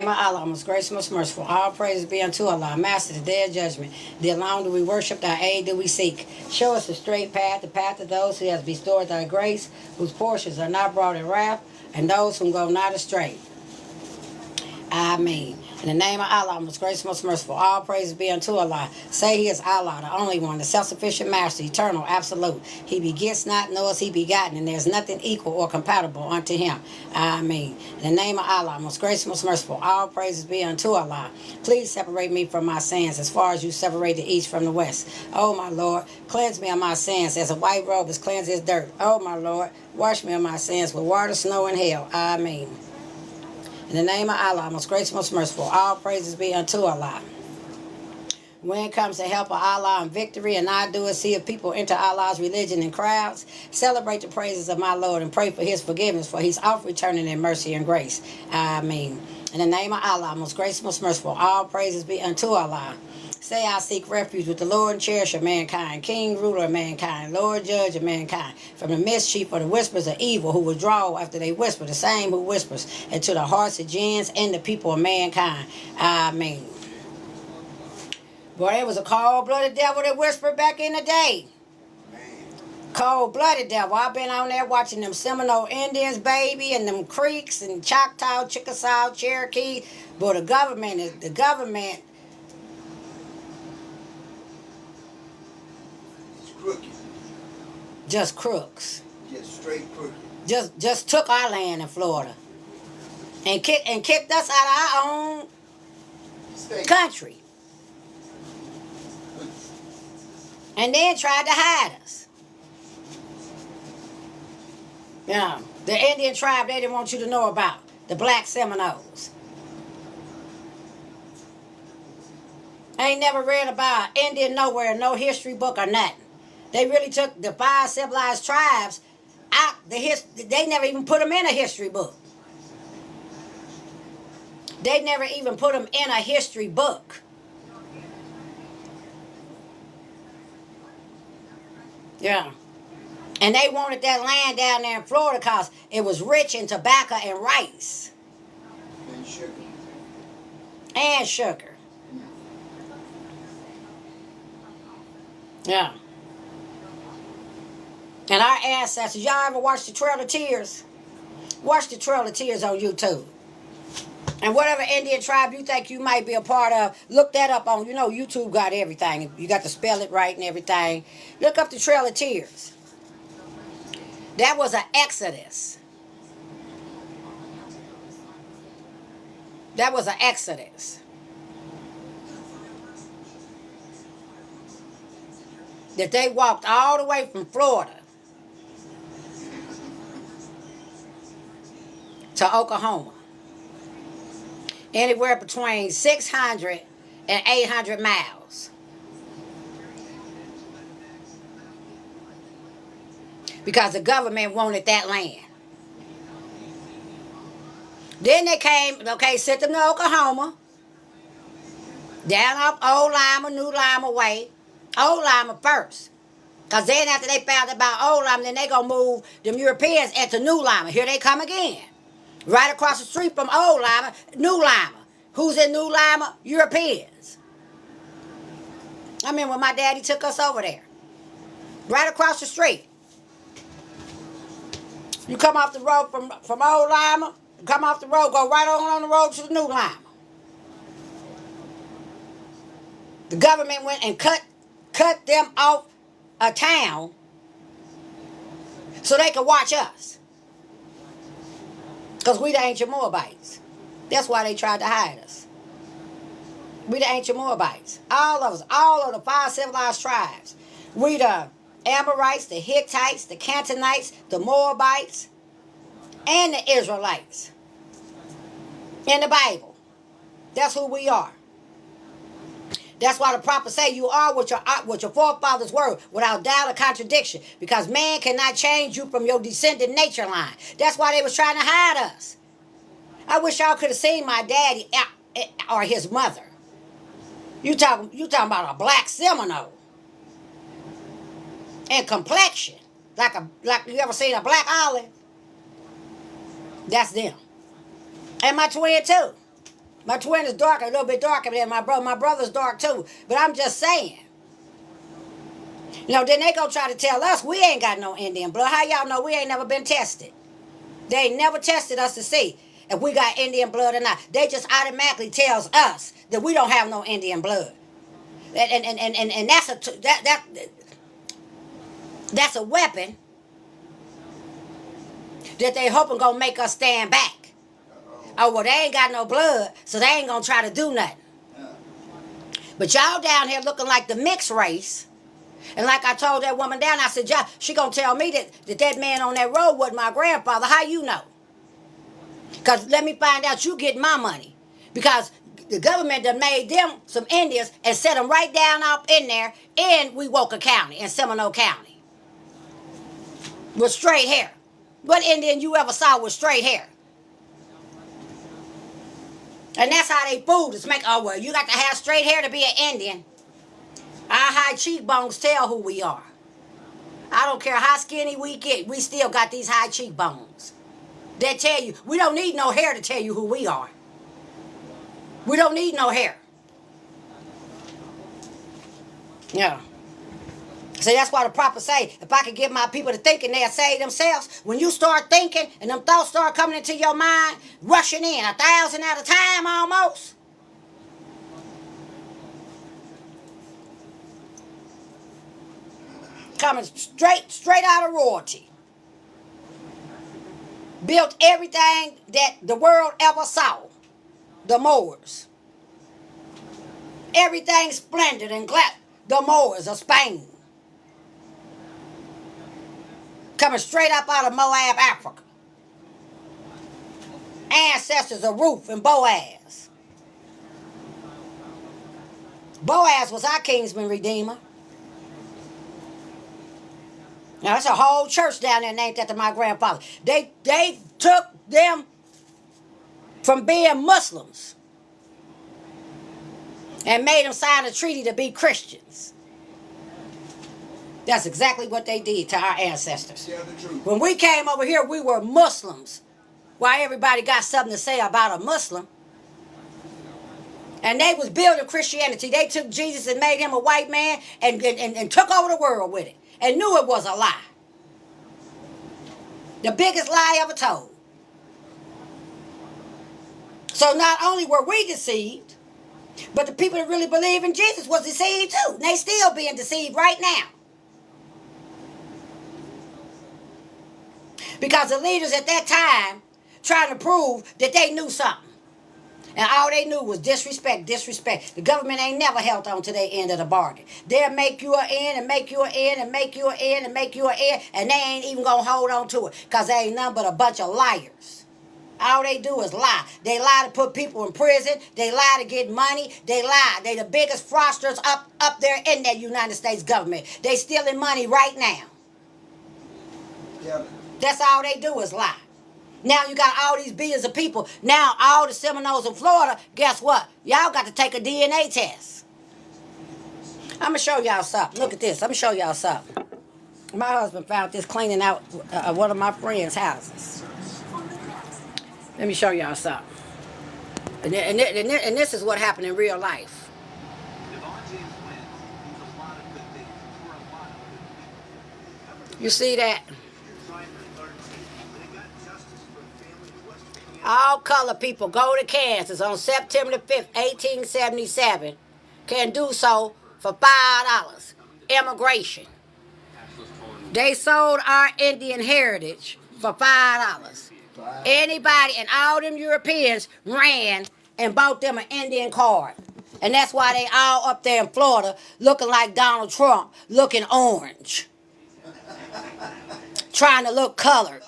My Allah, most gracious, most merciful, all praises be unto Allah, Master, the day of judgment. The alone do we worship, thy aid do we seek. Show us the straight path, the path of those who has bestowed thy grace, whose portions are not brought in wrath, and those whom go not astray. Amen. In the name of Allah, most gracious, most merciful, all praises be unto Allah. Say he is Allah, the only one, the self-sufficient master, eternal, absolute. He begets not, nor is he begotten, and there's nothing equal or compatible unto him. Amen. In the name of Allah, most gracious, most merciful, all praises be unto Allah. Please separate me from my sins as far as you separate the east from the west. Oh, my Lord, cleanse me of my sins as a white robe is cleansed as dirt. Oh, my Lord, wash me of my sins with water, snow, and hail. Amen. In the name of Allah, most gracious, most merciful, all praises be unto Allah. When it comes to help of Allah and victory, and I do it, see if people enter Allah's religion in crowds, celebrate the praises of my Lord and pray for his forgiveness, for he's oft returning in mercy and grace. Amen. In the name of Allah, most gracious, most merciful, all praises be unto Allah. Say I seek refuge with the Lord and cherisher of mankind, King, ruler of mankind, Lord, judge of mankind, from the mischief or the whispers of evil who withdraw after they whisper, the same who whispers into the hearts of jinns and the people of mankind. Amen. Boy, it was a cold-blooded devil that whispered back in the day. Cold-blooded devil. I've been on there watching them Seminole Indians, baby, and them Creeks and Choctaw, Chickasaw, Cherokee. But the government crooked. Just crooks. Just straight crooked. Just took our land in Florida and kicked us out of our own country. And then tried to hide us. Yeah, the Indian tribe they didn't want you to know about, the black Seminoles. I ain't never read about Indian nowhere, no history book or nothing. They really took the 5 civilized tribes out. They never even put them in a history book. They never even put them in a history book. Yeah. And they wanted that land down there in Florida because it was rich in tobacco and rice. And sugar. And sugar. Yeah. And our ancestors, y'all ever watch the Trail of Tears? Watch the Trail of Tears on YouTube. And whatever Indian tribe you think you might be a part of, look that up on, YouTube got everything. You got to spell it right and everything. Look up the Trail of Tears. That was an exodus. That was an exodus. That they walked all the way from Florida to Oklahoma. Anywhere between 600 and 800 miles. Because the government wanted that land. Then they came, sent them to Oklahoma. Down up Old Lima, New Lima way. Old Lima first. Because then after they found about Old Lima, then they going to move them Europeans into New Lima. Here they come again. Right across the street from Old Lima, New Lima. Who's in New Lima? Europeans. I mean, when my daddy took us over there. Right across the street. You come off the road from Old Lima, come off the road, go right on the road to the New Lima. The government went and cut them off a town so they could watch us. Because we the ancient Moabites. That's why they tried to hide us. We the ancient Moabites. All of us, all of the 5 civilized tribes. We the Amorites, the Hittites, the Canaanites, the Moabites, and the Israelites. In the Bible. That's who we are. That's why the prophets say you are what your forefathers were, without doubt or contradiction. Because man cannot change you from your descendant nature line. That's why they was trying to hide us. I wish y'all could have seen my daddy or his mother. You talking about a black Seminole. And complexion. Like you ever seen a black olive? That's them. And my twin too. My twin is darker, a little bit darker than my brother. My brother's dark too. But I'm just saying. You know, then they gonna try to tell us we ain't got no Indian blood. How y'all know we ain't never been tested? They ain't never tested us to see if we got Indian blood or not. They just automatically tells us that we don't have no Indian blood. And that's a weapon that they hoping gonna make us stand back. Oh, well, they ain't got no blood, so they ain't gonna try to do nothing. But y'all down here looking like the mixed race. And like I told that woman down, I said, y'all, she gonna tell me that man on that road wasn't my grandfather. How you know? Because let me find out you getting my money. Because the government done made them some Indians and set them right down up in there in Wewoka County, in Seminole County. With straight hair. What Indian you ever saw with straight hair? And that's how they fooled us. Oh, well, you got to have straight hair to be an Indian. Our high cheekbones tell who we are. I don't care how skinny we get, we still got these high cheekbones. They tell you, we don't need no hair to tell you who we are. We don't need no hair. Yeah. So that's why the prophets say, if I could get my people to thinking they'll save themselves, when you start thinking and them thoughts start coming into your mind, rushing in 1,000 at a time almost. Coming straight out of royalty. Built everything that the world ever saw. The Moors. Everything splendid and glad. The Moors of Spain. Coming straight up out of Moab, Africa. Ancestors of Ruth and Boaz. Boaz was our kinsman redeemer. Now, there's a whole church down there named after my grandfather. They took them from being Muslims and made them sign a treaty to be Christians. That's exactly what they did to our ancestors. Tell the truth. When we came over here, we were Muslims. Why everybody got something to say about a Muslim. And they was building Christianity. They took Jesus and made him a white man and took over the world with it. And knew it was a lie. The biggest lie ever told. So not only were we deceived, but the people that really believe in Jesus was deceived too. And they still being deceived right now. Because the leaders at that time trying to prove that they knew something. And all they knew was disrespect, disrespect. The government ain't never held on to their end of the bargain. They'll make you an end and make you an end and make you an end and make you an end, and they ain't even going to hold on to it because they ain't nothing but a bunch of liars. All they do is lie. They lie to put people in prison. They lie to get money. They lie. They the biggest fraudsters up there in that United States government. They stealing money right now. Yeah. That's all they do is lie. Now you got all these billions of people. Now all the Seminoles in Florida, guess what? Y'all got to take a DNA test. I'm going to show y'all something. Look at this. I'm going to show y'all something. My husband found this cleaning out one of my friends' houses. Let me show y'all something. And this is what happened in real life. You see that? All color people go to Kansas on September the 5th, 1877. Can do so for $5. Immigration. They sold our Indian heritage for $5. Anybody and all them Europeans ran and bought them an Indian card. And that's why they all up there in Florida looking like Donald Trump, looking orange. Trying to look colored.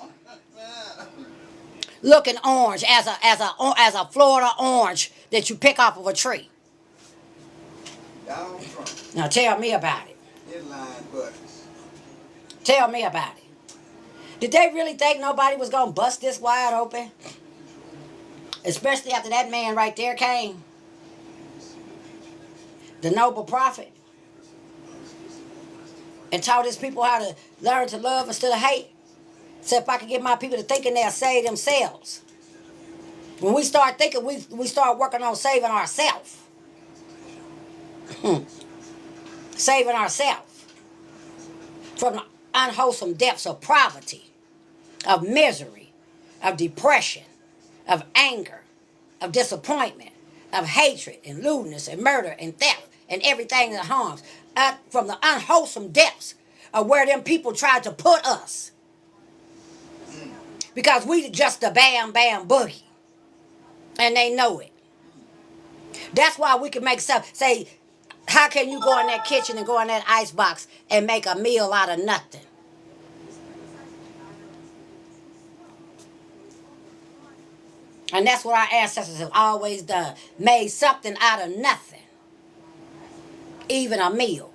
Looking orange as a Florida orange that you pick off of a tree. Donald Trump. Now tell me about it. Inline buttons. Tell me about it. Did they really think nobody was going to bust this wide open? Especially after that man right there came. The noble prophet. And taught his people how to learn to love instead of hate. Said if I could get my people to thinking they'll save themselves. When we start thinking, we start working on saving ourselves. Saving ourselves from the unwholesome depths of poverty, of misery, of depression, of anger, of disappointment, of hatred and lewdness and murder and theft and everything that harms. From the unwholesome depths of where them people tried to put us. Because we just a bam bam boogie. And they know it. That's why we can make stuff say, how can you go in that kitchen and go in that ice box and make a meal out of nothing? And that's what our ancestors have always done. Made something out of nothing. Even a meal.